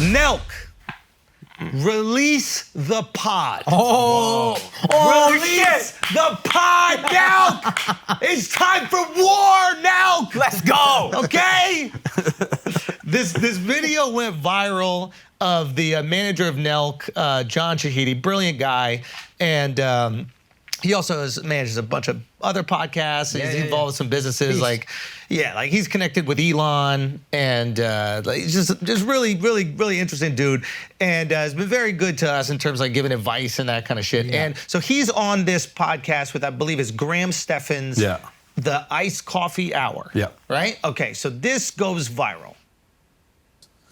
NELK. Release the pod. Release the pod, NELK. It's time for war, NELK. Let's go. Okay? This video went viral of the manager of NELK, John Shahidi, brilliant guy, and he also manages a bunch of other podcasts. And he's involved with some businesses, like he's connected with Elon, and he's just really, really, really interesting dude, and has been very good to us in terms of like giving advice and that kind of shit. And so he's on this podcast with, I believe, is Graham Stephan's The Iced Coffee Hour. Yeah. Right? Okay, so this goes viral.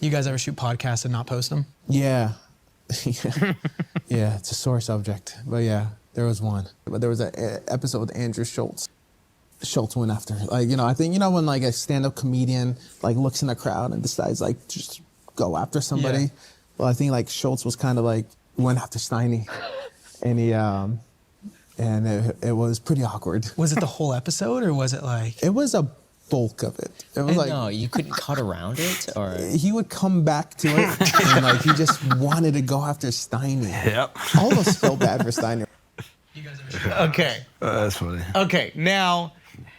You guys ever shoot podcasts and not post them? Yeah. Yeah, it's a sore subject, but yeah. There was one, but there was an episode with Andrew Schulz. Schulz went after, like, I think, when like a stand-up comedian like looks in the crowd and decides like just go after somebody. Yeah. Well, I think like Schulz was kind of like went after Steiny, and he and it was pretty awkward. Was it the whole episode or was it like? It was a bulk of it. It was like, no, you couldn't cut around it, or he would come back to it and like he just wanted to go after Steiny. Yep. I almost felt bad for Steiny. Okay. That's funny. Okay, now.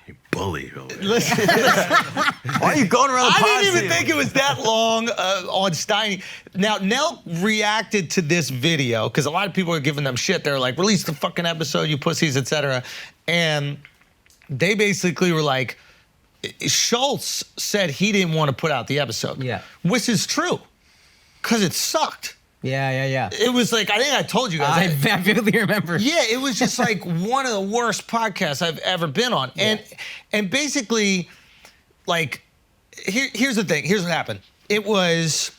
You bully. Listen. Why are you going around the pod? I didn't even think it was that long on Steiny. Now, NELK reacted to this video, because a lot of people are giving them shit. They're like, release the fucking episode, you pussies, etc. And they basically were like, Schulz said he didn't want to put out the episode. Yeah. Which is true, because it sucked. Yeah. It was like, I think I told you guys. I vividly remember. Yeah, it was just like one of the worst podcasts I've ever been on. And basically, like, here's the thing. Here's what happened. It was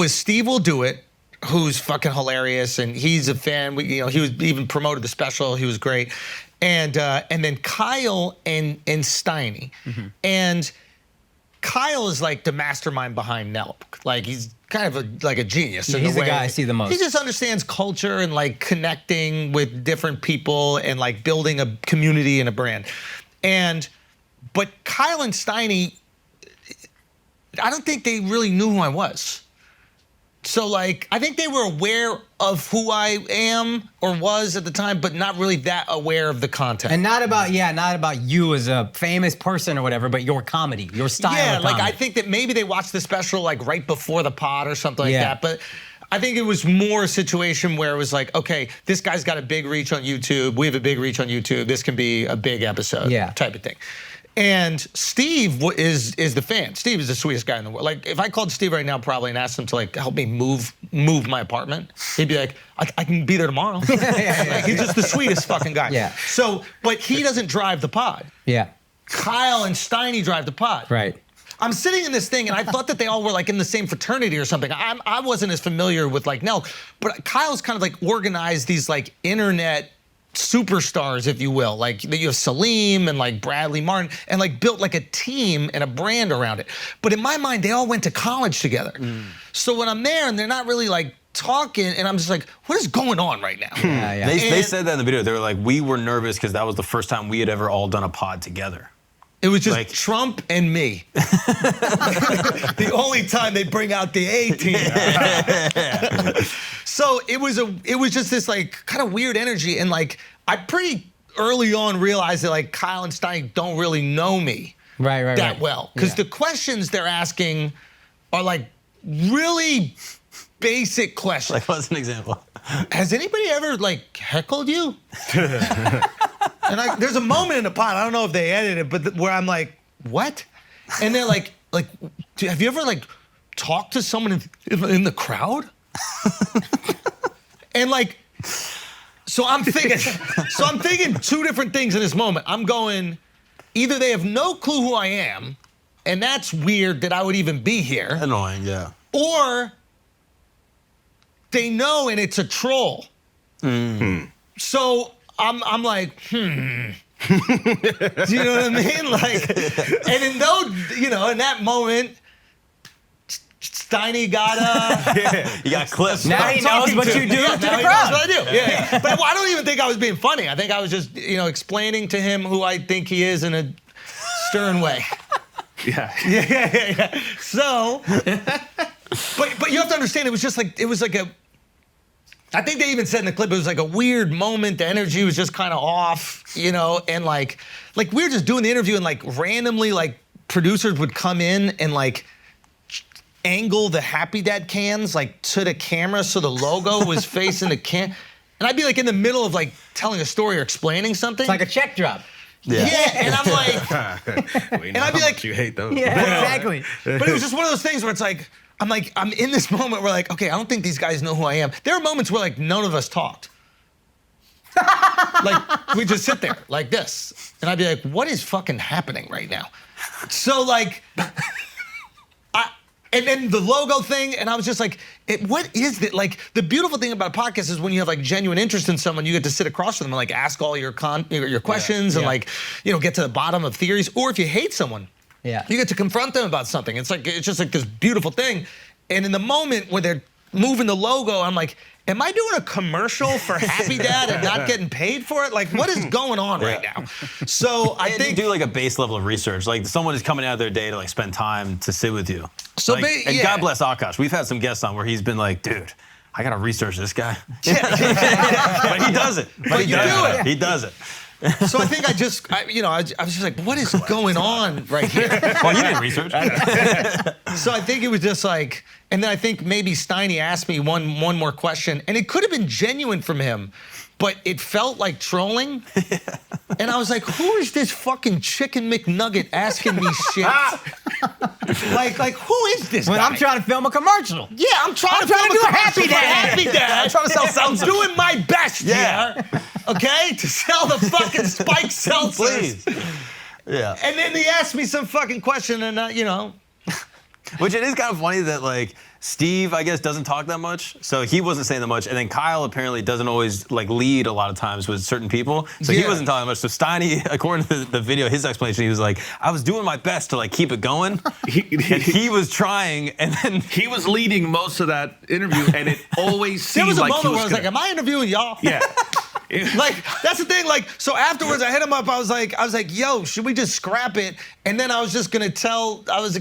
Steve Will Do It, who's fucking hilarious, and he's a fan. He was even promoted the special. He was great. And then Kyle and Steiny. Mm-hmm. And Kyle is like the mastermind behind NELK. Like, he's kind of like a genius. Yeah, he's the guy I see the most. He just understands culture and like connecting with different people and like building a community and a brand. But Kyle and Steiny, I don't think they really knew who I was. So like, I think they were aware of who I am or was at the time, but not really that aware of the content. And not about you as a famous person or whatever, but your comedy, your style of comedy. Like I think that maybe they watched the special like right before the pod or something like that. But I think it was more a situation where it was like, okay, this guy's got a big reach on YouTube. We have a big reach on YouTube. This can be a big episode type of thing. And Steve is the fan. Steve is the sweetest guy in the world. Like, if I called Steve right now probably and asked him to like help me move my apartment, he'd be like, I can be there tomorrow. Like, he's just the sweetest fucking guy. Yeah. So, but he doesn't drive the pod. Yeah. Kyle and Steiny drive the pod. Right. I'm sitting in this thing and I thought that they all were like in the same fraternity or something. I wasn't as familiar with like NELK, but Kyle's kind of like organized these like internet superstars, if you will, like you have Salim and like Bradley Martin, and like built like a team and a brand around it. But in my mind, they all went to college together. So when I'm there and they're not really like talking, and I'm just like, what is going on right now? They said that in the video. They were like, we were nervous because that was the first time we had ever all done a pod together. It was just like Trump and me. The only time they bring out the A team. So it was just this like kind of weird energy, and like I pretty early on realized that like Kyle and Steiny don't really know me that well, because the questions they're asking are like really basic questions. Like, what's an example? Has anybody ever like heckled you? And there's a moment in the pod, I don't know if they edited it, but where I'm like, what? And they're like, have you ever like talked to someone in the crowd? And like, so I'm thinking two different things in this moment. I'm going, either they have no clue who I am, and that's weird that I would even be here. Annoying, yeah. Or they know and it's a troll. So I'm like, Do you know what I mean? Like, and in that moment, Steiny got you got clips. Now he knows what you do to the crowd. He knows what I do. Yeah. But I don't even think I was being funny. I think I was just, explaining to him who I think he is in a stern way. Yeah. So, but But you have to understand, it was like I think they even said in the clip, it was like a weird moment. The energy was just kind of off, you know, and like we were just doing the interview and like randomly like producers would come in and like angle the Happy Dad cans like to the camera so the logo was facing the can. And I'd be like in the middle of like telling a story or explaining something. It's like a check drop. Yeah, and I'm like, and I'd be like, you hate those. Yeah, exactly. but it was just one of those things where it's like, I'm in this moment where like, okay, I don't think these guys know who I am. There are moments where like none of us talked. Like we just sit there like this, and I'd be like, what is fucking happening right now? So like, and then the logo thing, and I was just like, what is it? Like, the beautiful thing about a podcast is when you have like genuine interest in someone, you get to sit across from them and like ask all your questions and like, you know, get to the bottom of theories. Or if you hate someone, you get to confront them about something. It's just like this beautiful thing. And in the moment when they're moving the logo, I'm like, am I doing a commercial for Happy Dad and not getting paid for it? Like, what is going on right now? So I think do like a base level of research. Like someone is coming out of their day to like spend time to sit with you. So like, and God bless Akaash. We've had some guests on where he's been like, dude, I gotta research this guy. But he does it. But you do it. He does it. So I think I was just like, what is going on right here? Well, you didn't research. So I think it was just like, and then I think maybe Steiny asked me one more question, and it could have been genuine from him, but it felt like trolling. And I was like, who is this fucking chicken McNugget asking me shit? like who is this When guy? I'm trying to film a commercial. Yeah, I'm trying to do a Happy commercial for Dad. Happy Dad. I'm trying to sell seltzers. I'm doing my best Yeah. here, okay, to sell the fucking spiked seltzers. Please. Yeah. And then he asked me some fucking question, and you know. Which it is kind of funny that like Steve, I guess, doesn't talk that much, so he wasn't saying that much, and then Kyle apparently doesn't always like lead a lot of times with certain people, so he wasn't talking much. So Steiny, according to the video, his explanation, he was like, I was doing my best to like keep it going, and he was trying, and then he was leading most of that interview, and it always There seemed was a like moment he was where I was like, am I interviewing y'all? yeah. Like, that's the thing, like, so afterwards I hit him up, I was like, yo, should we just scrap it? And then I was just gonna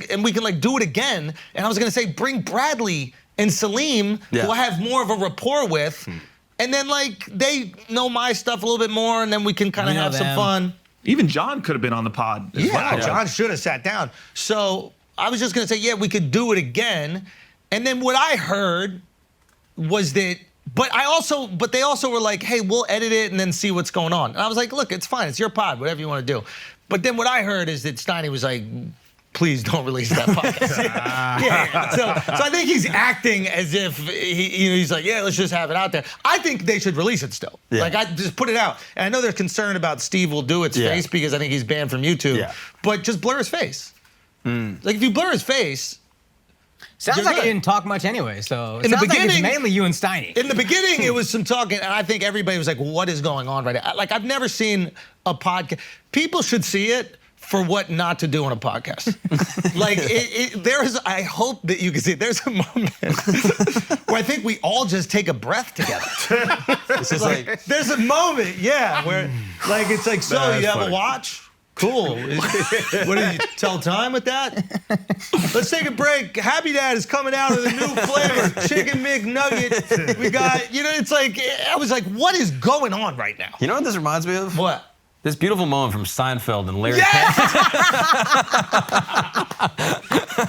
and we can like do it again, and I was gonna say, bring Bradley and Salim, who I have more of a rapport with, and then like, they know my stuff a little bit more, and then we can kind of have some fun. Even John could have been on the pod as well. John should have sat down. So I was just gonna say, yeah, we could do it again. And then what I heard was that, but they also were like, hey, we'll edit it and then see what's going on. And I was like, look, it's fine, it's your pod, whatever you want to do. But then what I heard is that Steiny was like, please don't release that podcast. So I think he's acting as if he's like, yeah, let's just have it out there. I think they should release it still. Yeah. Like, I just put it out. And I know they're concerned about Steve will do its face because I think he's banned from YouTube. Yeah. But just blur his face. Like, if you blur his face, sounds like he didn't talk much anyway, so in the beginning, like it's mainly you and Steiny. In the beginning, it was some talking, and I think everybody was like, what is going on right now? Like, I've never seen a podcast. People should see it for what not to do on a podcast. Like, I hope that you can see it. There's a moment where I think we all just take a breath together. it's just like there's a moment, where like, it's like, so you have a watch? Cool. What do you tell time with that? Let's take a break. Happy Dad is coming out with a new flavor, Chicken McNugget. We got, it's like, I was like, what is going on right now? You know what this reminds me of? What? This beautiful moment from Seinfeld and Larry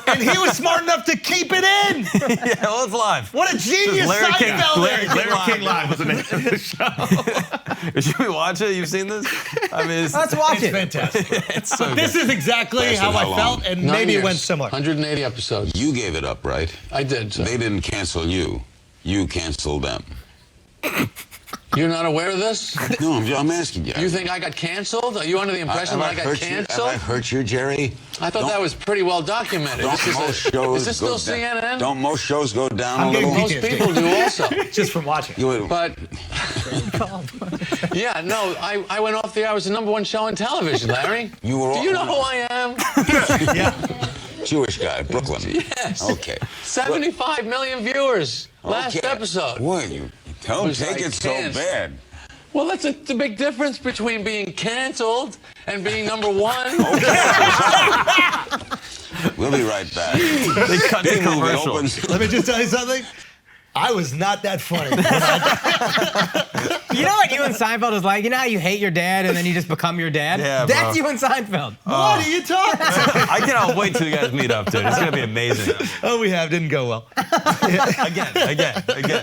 And he was smart enough to keep it in. Yeah, well, it's live. What a genius Seinfeld is. Larry King Live was the name of the show. Should we watch it? You've seen this? I mean, let's watch it. Fantastic. It's so This is exactly how I felt, and maybe it went similar. 180 episodes. You gave it up, right? I did, sir. They didn't cancel you. You canceled them. You're not aware of this? No, I'm asking you. You think I got canceled? Are you under the impression that I got canceled? Have I hurt you, Jerry? I thought that was pretty well documented. Is this still CNN? Don't most shows go down a little? Most people do also. Just from watching. But, yeah, no, I went off the air. I was the #1 show on television, Larry. Do you know who I am? Yeah. Jewish guy, Brooklyn. Yes. Okay. 75 million viewers last episode. Boy, you don't take it so bad. Well, that's the big difference between being canceled and being #1. We'll be right back. They cut the Big movie commercial. opens. Let me just tell you something. I was not that funny. You know what you and Seinfeld is like? You know how you hate your dad and then you just become your dad? Yeah, That's bro. you and Seinfeld. What are you talking about? I cannot wait till you guys meet up, dude. It's gonna be amazing. Oh, we have. Didn't go well. Again.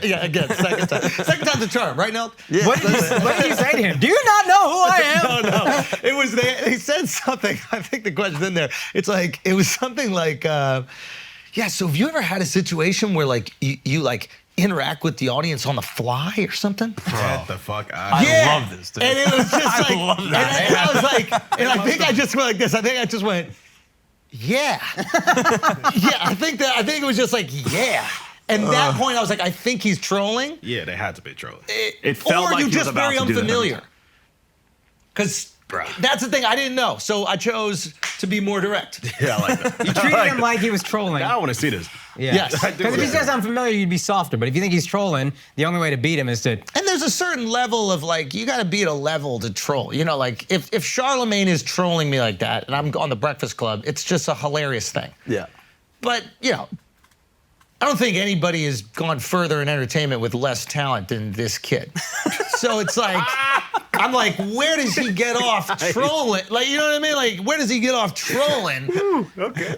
Yeah, again, second time. Second time's a charm, right, Nell? Yeah. What did you say to him? Do you not know who I am? No. It was, they said something. I think the question's in there. It's like, it was something like, yeah, so have you ever had a situation where like you like interact with the audience on the fly or something? Get the fuck out. I love this, dude. And it was just like, love that. and I was like, and I think I just went like this. I think I just went, yeah. Yeah, I think it was just like, yeah. And at that point, I was like, I think he's trolling. Yeah, they had to be trolling. It felt Or like you he was just about very to do that. unfamiliar. Because that's the thing, I didn't know. So I chose to be more direct. Yeah, I like that. You treated him like he was trolling. Now I want to see this. Yeah. Yes. I do Because if he says unfamiliar, you'd be softer. But if you think he's trolling, the only way to beat him is to. And there's a certain level of like, you gotta be at a level to troll. You know, like if Charlemagne is trolling me like that and I'm on the Breakfast Club, it's just a hilarious thing. Yeah. But, you know, I don't think anybody has gone further in entertainment with less talent than this kid. So it's like, I'm like, where does he get off trolling? Like, you know what I mean? Like, where does he get off trolling? Okay.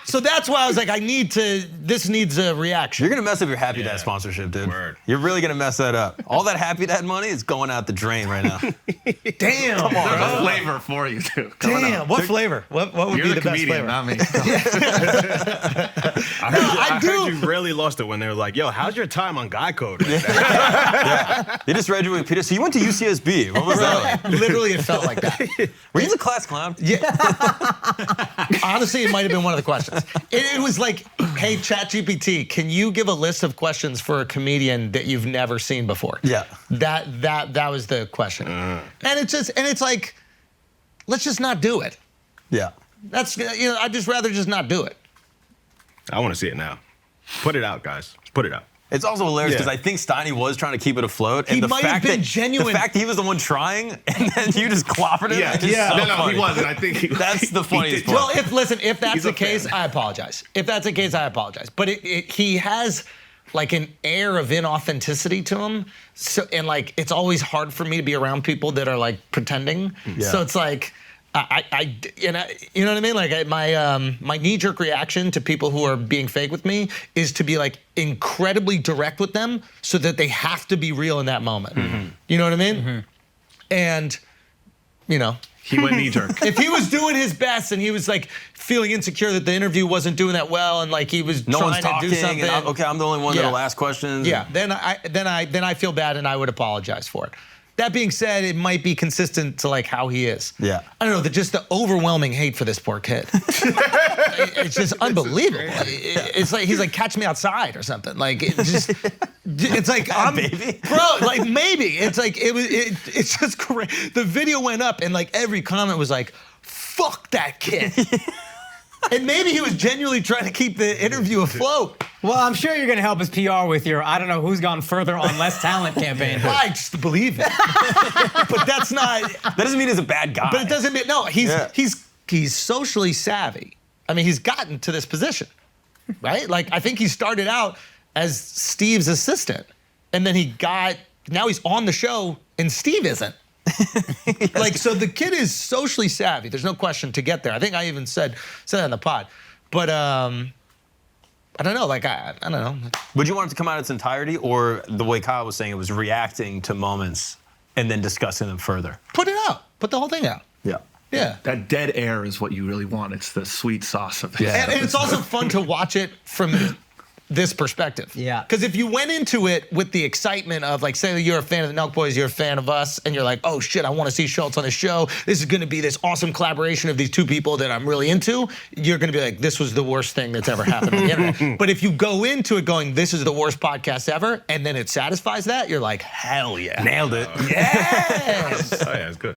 So that's why I was like, this needs a reaction. You're gonna mess up your Happy Dad sponsorship, dude. Word. You're really gonna mess that up. All that Happy Dad money is going out the drain right now. Damn. Come There's a flavor for you, too. Coming Damn. up. What flavor? What would You're be the the best comedian, flavor? not me. I heard you really lost it when they were like, yo, how's your time on Guy Code? You just graduated, Peter. So you went to UCSB. What was that like? Literally, it felt like that. Were you the class clown? Yeah. Honestly, it might have been one of the questions. It was like, hey, ChatGPT, can you give a list of questions for a comedian that you've never seen before? Yeah. That was the question. And it's like, let's just not do it. Yeah. That's, you know, I'd just rather just not do it. I want to see it now. Put it out, guys. Put it out. It's also hilarious because Yeah. I think Steiny was trying to keep it afloat. He And the might have fact been that, genuine. The fact he was the one trying and then you just clobbered him. Yeah, is just yeah. so No, funny. he wasn't. I think That's the funniest did. part. Well, if that's He's the a case, fan. I apologize. If that's the case, I apologize. But he has like an air of inauthenticity to him. So and like it's always hard for me to be around people that are like pretending. Yeah. So it's like you know what I mean? Like my knee-jerk reaction to people who are being fake with me is to be like incredibly direct with them so that they have to be real in that moment. You know what I mean? And you know, He went knee jerk. if he was doing his best and he was like feeling insecure that the interview wasn't doing that well and like he was No one's trying to do talking. something, And I'm the only one Yeah. that'll ask questions. yeah, then I feel bad and I would apologize for it. That being said, it might be consistent to like how he is. Yeah. I don't know, just the overwhelming hate for this poor kid. It's just unbelievable. It's like he's like catch me outside or something. Like it's like I'm baby. bro. Like maybe it's like it's just great. The video went up and like every comment was like, "Fuck that kid." And maybe he was genuinely trying to keep the interview afloat. Well, I'm sure you're going to help his PR with your I don't know who's gone further on less talent campaign. I just believe it. But that's not. That doesn't mean he's a bad guy. But it doesn't mean no. Yeah. He's socially savvy. I mean, he's gotten to this position, right? Like I think he started out as Steve's assistant, and then now he's on the show, and Steve isn't. Like so, the kid is socially savvy. There's no question to get there. I think I even said that in the pod, but I don't know. Like I don't know. Would you want it to come out in its entirety, or the way Kyle was saying it was reacting to moments and then discussing them further? Put it out. Put the whole thing out. Yeah. Yeah. That dead air is what you really want. It's the sweet sauce of it. And it's also fun to watch it from this perspective. Yeah. Because if you went into it with the excitement of like, say you're a fan of the NELK Boys, you're a fan of us, and you're like, oh shit, I want to see Schulz on the show. This is going to be this awesome collaboration of these two people that I'm really into. You're going to be like, this was the worst thing that's ever happened on the internet. But if you go into it going, this is the worst podcast ever, and then it satisfies that, you're like, hell yeah. Nailed it. Yes. Oh, yeah, it's good.